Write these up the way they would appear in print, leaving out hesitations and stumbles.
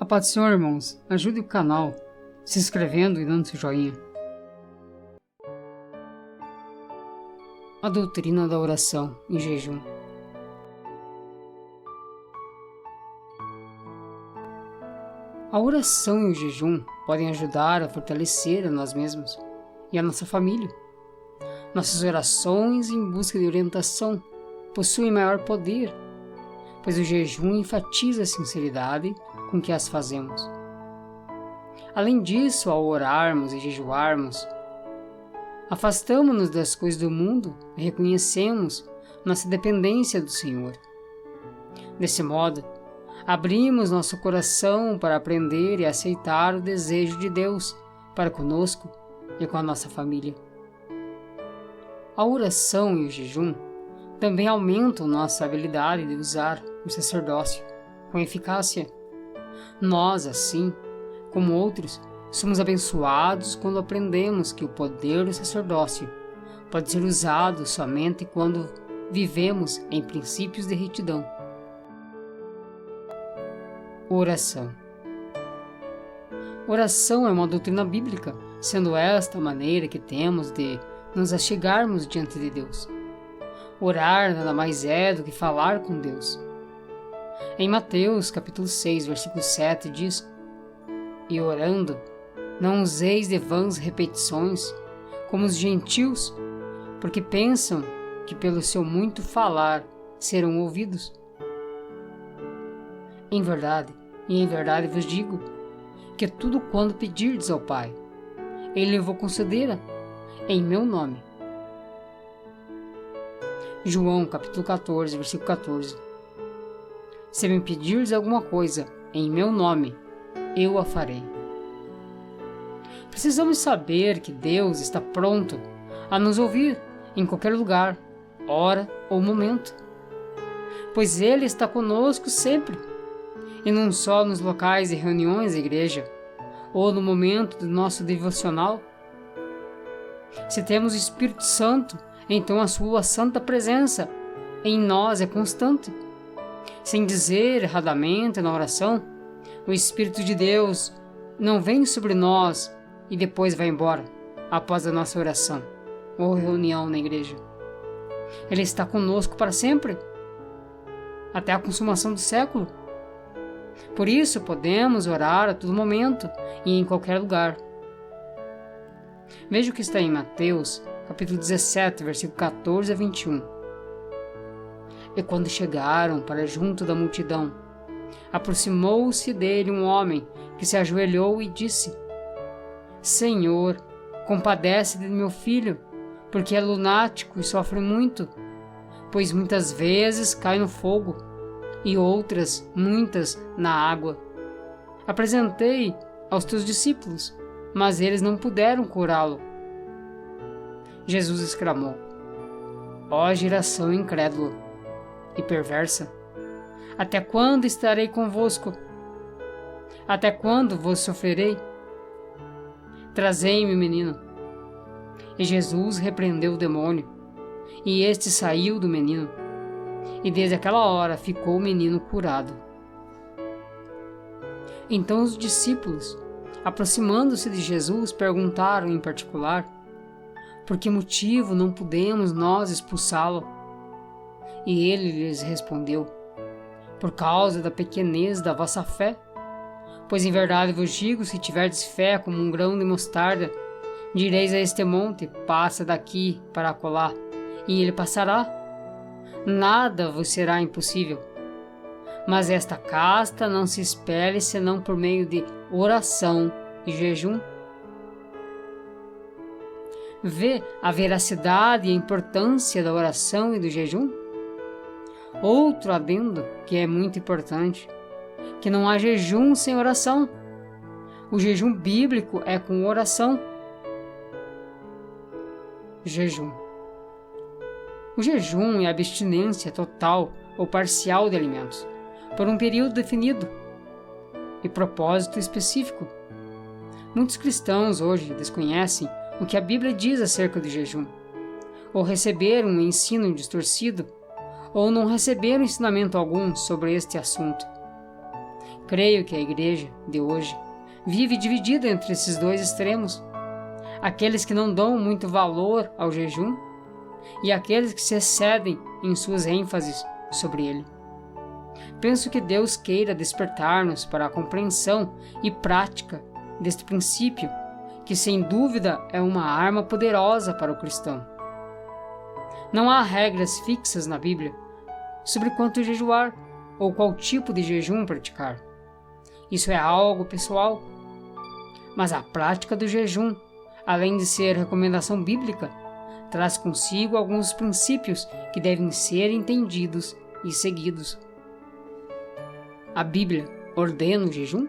paz do Senhor, irmãos. Ajude o canal se inscrevendo e dando seu joinha. A doutrina da oração em jejum. A oração e o jejum podem ajudar a fortalecer a nós mesmos e a nossa família. Nossas orações em busca de orientação possuem maior poder, pois o jejum enfatiza a sinceridade com que as fazemos. Além disso, ao orarmos e jejuarmos, afastamo-nos das coisas do mundo e reconhecemos nossa dependência do Senhor. Desse modo, abrimos nosso coração para aprender e aceitar o desejo de Deus para conosco e com a nossa família. A oração e o jejum também aumentam nossa habilidade de usar o sacerdócio com eficácia. Nós, assim como outros, somos abençoados quando aprendemos que o poder do sacerdócio pode ser usado somente quando vivemos em princípios de retidão. Oração. Oração é uma doutrina bíblica, sendo esta a maneira que temos de nos achegarmos diante de Deus. Orar nada mais é do que falar com Deus. Em Mateus, capítulo 6, versículo 7, diz: "E orando, não useis de vãs repetições, como os gentios, porque pensam que pelo seu muito falar serão ouvidos. Em verdade vos digo, que tudo quanto pedirdes ao Pai, Ele vos concederá em meu nome." João, capítulo 14, versículo 14. "Se me pedirdes alguma coisa em meu nome, eu a farei." Precisamos saber que Deus está pronto a nos ouvir em qualquer lugar, hora ou momento, pois Ele está conosco sempre, e não só nos locais de reuniões da igreja ou no momento do nosso devocional. Se temos o Espírito Santo, então a sua santa presença em nós é constante. Sem dizer erradamente na oração, o Espírito de Deus não vem sobre nós e depois vai embora após a nossa oração ou reunião na igreja. Ele está conosco para sempre, até a consumação do século. Por isso podemos orar a todo momento e em qualquer lugar. Veja o que está em Mateus, capítulo 17, versículo 14 a 21. "E quando chegaram para junto da multidão, aproximou-se dele um homem que se ajoelhou e disse: Senhor, compadece-te de meu filho, porque é lunático e sofre muito, pois muitas vezes cai no fogo e outras muitas na água. Apresentei aos teus discípulos, mas eles não puderam curá-lo." Jesus exclamou: "Ó geração incrédula e perversa, até quando estarei convosco? Até quando vos sofrerei? Trazei-me o menino." E Jesus repreendeu o demônio, e este saiu do menino, e desde aquela hora ficou o menino curado. Então os discípulos, aproximando-se de Jesus, perguntaram em particular: "Por que motivo não podemos nós expulsá-lo?" E ele lhes respondeu: "Por causa da pequenez da vossa fé. Pois em verdade vos digo, se tiverdes fé como um grão de mostarda, direis a este monte: passa daqui para acolá, e ele passará. Nada vos será impossível. Mas esta casta não se expele senão por meio de oração e jejum." Vê a veracidade e a importância da oração e do jejum? Outro adendo que é muito importante, que não há jejum sem oração. O jejum bíblico é com oração. Jejum. O jejum é a abstinência total ou parcial de alimentos, por um período definido e propósito específico. Muitos cristãos hoje desconhecem o que a Bíblia diz acerca do jejum, ou receberam um ensino distorcido, ou não receberam ensinamento algum sobre este assunto. Creio que a igreja de hoje vive dividida entre esses dois extremos. Aqueles que não dão muito valor ao jejum e aqueles que se excedem em suas ênfases sobre ele. Penso que Deus queira despertar-nos para a compreensão e prática deste princípio, que sem dúvida é uma arma poderosa para o cristão. Não há regras fixas na Bíblia sobre quanto jejuar ou qual tipo de jejum praticar. Isso é algo pessoal. Mas a prática do jejum, além de ser recomendação bíblica, traz consigo alguns princípios que devem ser entendidos e seguidos. A Bíblia ordena o jejum?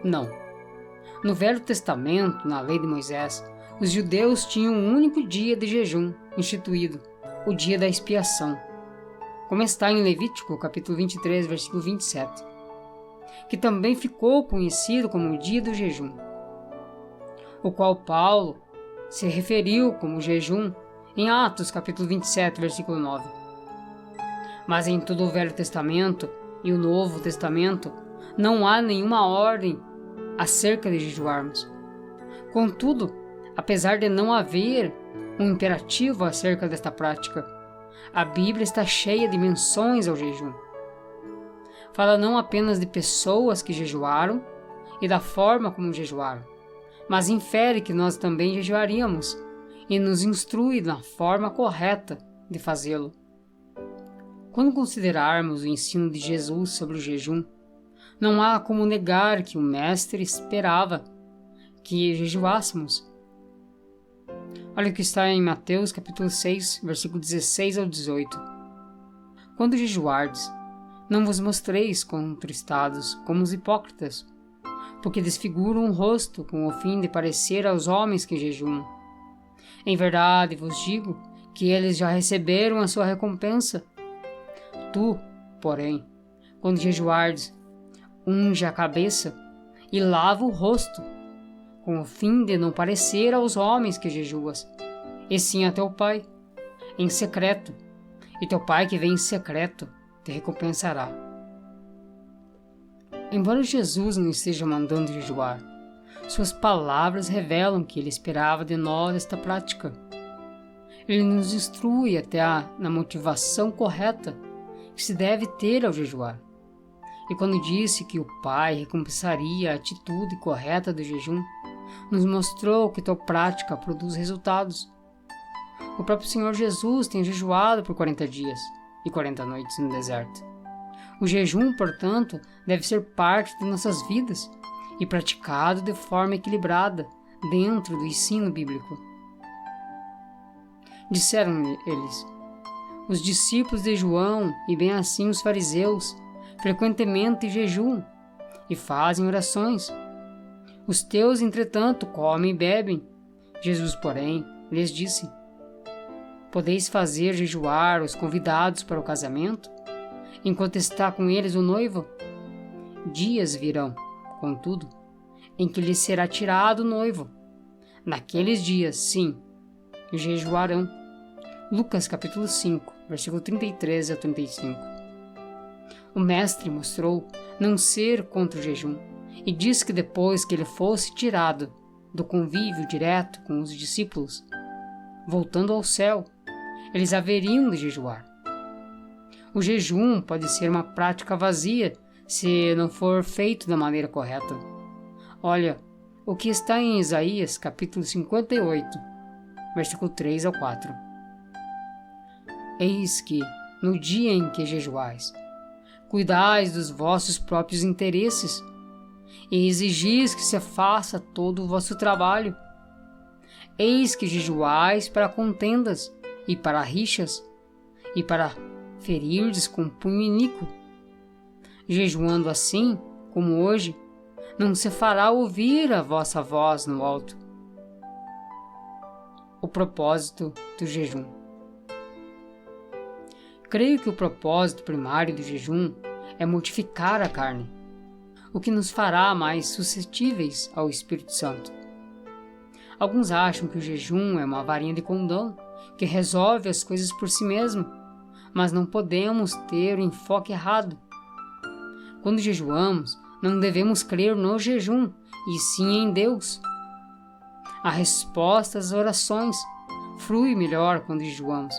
Não. No Velho Testamento, na lei de Moisés, os judeus tinham um único dia de jejum instituído, o dia da expiação, como está em Levítico, capítulo 23, versículo 27, que também ficou conhecido como o dia do jejum, o qual Paulo se referiu como jejum em Atos, capítulo 27, versículo 9. Mas em todo o Velho Testamento e o Novo Testamento não há nenhuma ordem acerca de jejuarmos. Contudo, apesar de não haver um imperativo acerca desta prática, a Bíblia está cheia de menções ao jejum. Fala não apenas de pessoas que jejuaram e da forma como jejuaram, mas infere que nós também jejuaríamos e nos instrui na forma correta de fazê-lo. Quando considerarmos o ensino de Jesus sobre o jejum, não há como negar que o Mestre esperava que jejuássemos. Olha o que está em Mateus capítulo 6, versículo 16 ao 18. Quando jejuardes, não vos mostreis contristados como os hipócritas, porque desfiguram o rosto com o fim de parecer aos homens que jejuam. Em verdade vos digo que eles já receberam a sua recompensa. Tu, porém, quando jejuardes, unge a cabeça e lava o rosto, com o fim de não parecer aos homens que jejuas, e sim a teu Pai, em secreto, e teu Pai que vem em secreto te recompensará. Embora Jesus não esteja mandando jejuar, suas palavras revelam que ele esperava de nós esta prática. Ele nos instrui até na motivação correta que se deve ter ao jejuar. E quando disse que o Pai recompensaria a atitude correta do jejum, nos mostrou que tal prática produz resultados. O próprio Senhor Jesus tem jejuado por 40 dias e 40 noites no deserto. O jejum, portanto, deve ser parte de nossas vidas e praticado de forma equilibrada dentro do ensino bíblico. Disseram eles: os discípulos de João e bem assim os fariseus frequentemente jejuam e fazem orações. Os teus, entretanto, comem e bebem. Jesus, porém, lhes disse: podeis fazer jejuar os convidados para o casamento, enquanto está com eles o noivo? Dias virão, contudo, em que lhes será tirado o noivo. Naqueles dias, sim, jejuarão. Lucas capítulo 5, versículo 33 a 35. O Mestre mostrou não ser contra o jejum e disse que depois que ele fosse tirado do convívio direto com os discípulos, voltando ao céu, eles haveriam de jejuar. O jejum pode ser uma prática vazia se não for feito da maneira correta. Olha o que está em Isaías capítulo 58, versículo 3 ao 4. Eis que, no dia em que jejuais, cuidais dos vossos próprios interesses e exigis que se faça todo o vosso trabalho. Eis que jejuais para contendas e para rixas e para ferirdes com punho iníquo. Jejuando assim, como hoje, não se fará ouvir a vossa voz no alto. O propósito do jejum. Creio que o propósito primário do jejum é mortificar a carne, o que nos fará mais suscetíveis ao Espírito Santo. Alguns acham que o jejum é uma varinha de condão que resolve as coisas por si mesmo, mas não podemos ter o enfoque errado. Quando jejuamos, não devemos crer no jejum, e sim em Deus. A resposta às orações flui melhor quando jejuamos,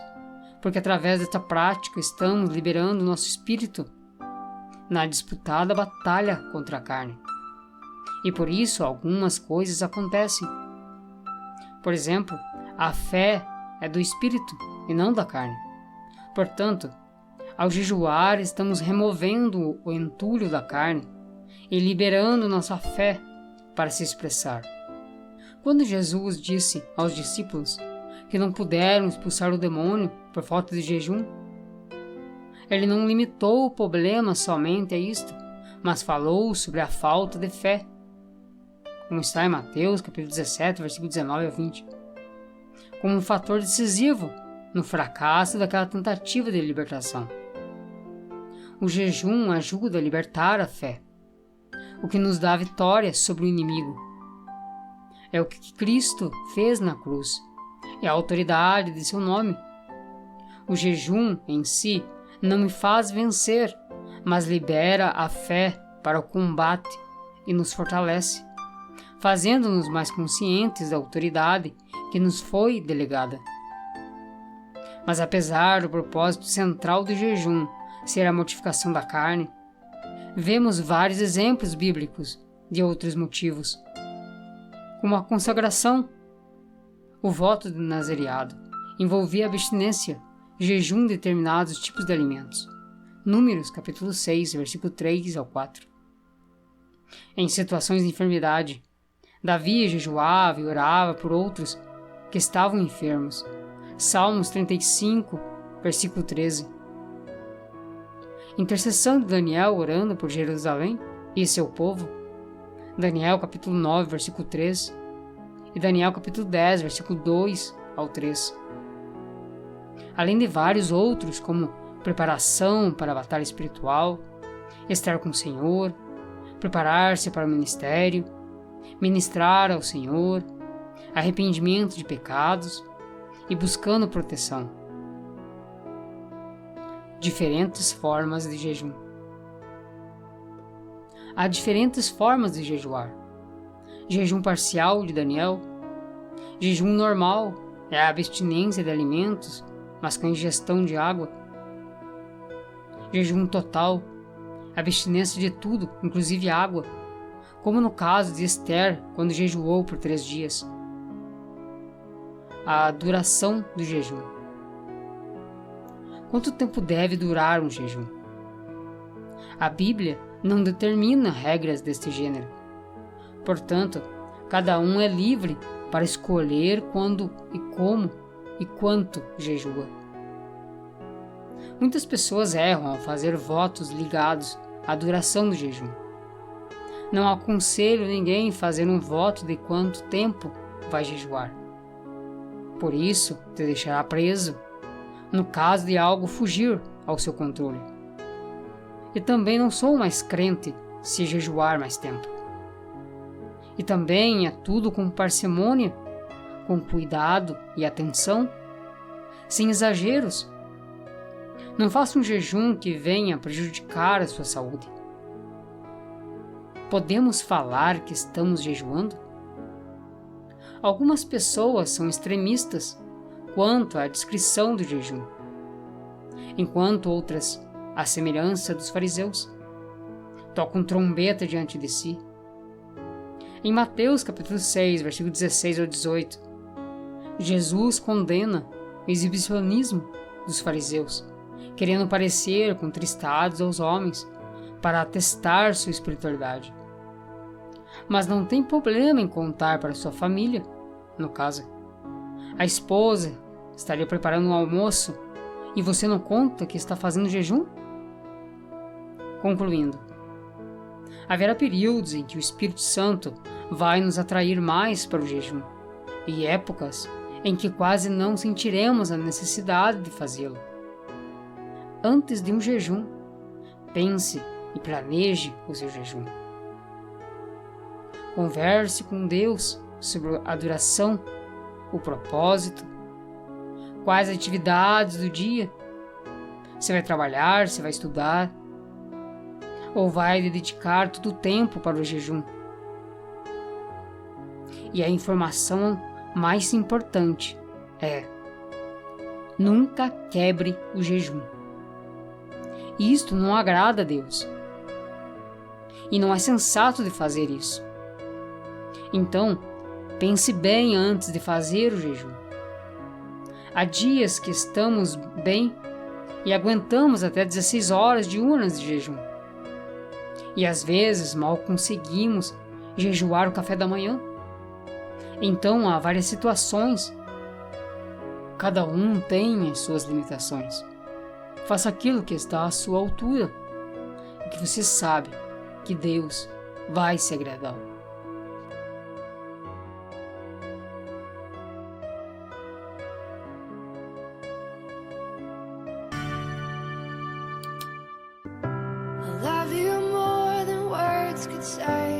porque através desta prática estamos liberando nosso espírito na disputada batalha contra a carne. E por isso algumas coisas acontecem. Por exemplo, a fé é do espírito e não da carne. Portanto, ao jejuar, estamos removendo o entulho da carne e liberando nossa fé para se expressar. Quando Jesus disse aos discípulos que não puderam expulsar o demônio por falta de jejum, ele não limitou o problema somente a isto, mas falou sobre a falta de fé, como está em Mateus capítulo 17, versículo 19 a 20, como um fator decisivo no fracasso daquela tentativa de libertação. O jejum ajuda a libertar a fé, o que nos dá vitória sobre o inimigo. É o que Cristo fez na cruz, é a autoridade de seu nome. O jejum em si não me faz vencer, mas libera a fé para o combate e nos fortalece, fazendo-nos mais conscientes da autoridade que nos foi delegada. Mas apesar do propósito central do jejum ser a mortificação da carne, vemos vários exemplos bíblicos de outros motivos, como a consagração. O voto do nazareado envolvia abstinência, jejum de determinados tipos de alimentos. Números capítulo 6, versículo 3 ao 4. Em situações de enfermidade, Davi jejuava e orava por outros que estavam enfermos. Salmos 35, versículo 13. Intercessão de Daniel orando por Jerusalém e seu povo. Daniel capítulo 9, versículo 3. E Daniel capítulo 10, versículo 2 ao 3. Além de vários outros, como preparação para a batalha espiritual, estar com o Senhor, preparar-se para o ministério, ministrar ao Senhor, arrependimento de pecados e buscando proteção. Diferentes formas de jejum. Há diferentes formas de jejuar. Jejum parcial de Daniel. Jejum normal é a abstinência de alimentos, mas com ingestão de água. Jejum total, abstinência de tudo, inclusive água, como no caso de Esther, quando jejuou por 3 dias. A duração do jejum. Quanto tempo deve durar um jejum? A Bíblia não determina regras deste gênero. Portanto, cada um é livre para escolher quando e como e quanto jejua. Muitas pessoas erram ao fazer votos ligados à duração do jejum. Não aconselho ninguém a fazer um voto de quanto tempo vai jejuar. Por isso, te deixará preso, no caso de algo fugir ao seu controle. E também não sou mais crente se jejuar mais tempo. E também é tudo com parcimônia, com cuidado e atenção, sem exageros. Não faça um jejum que venha prejudicar a sua saúde. Podemos falar que estamos jejuando? Algumas pessoas são extremistas quanto à descrição do jejum, enquanto outras, à semelhança dos fariseus, tocam trombeta diante de si. Em Mateus capítulo 6, versículo 16 ao 18, Jesus condena o exibicionismo dos fariseus, querendo parecer contristados aos homens para atestar sua espiritualidade. Mas não tem problema em contar para sua família, no caso. A esposa estaria preparando um almoço e você não conta que está fazendo jejum? Concluindo, haverá períodos em que o Espírito Santo vai nos atrair mais para o jejum e épocas em que quase não sentiremos a necessidade de fazê-lo. Antes de um jejum, pense e planeje o seu jejum. Converse com Deus sobre a duração, o propósito, quais atividades do dia. Você vai trabalhar, você vai estudar. ou vai dedicar todo o tempo para o jejum? E a informação mais importante é: nunca quebre o jejum. Isto não agrada a Deus. E não é sensato de fazer isso. Então, pense bem antes de fazer o jejum. Há dias que estamos bem e aguentamos até 16 horas diurnas de jejum. E às vezes mal conseguimos jejuar o café da manhã. Então há várias situações. Cada um tem as suas limitações. Faça aquilo que está à sua altura e que você sabe que Deus vai se agradar. I love you more than words could say.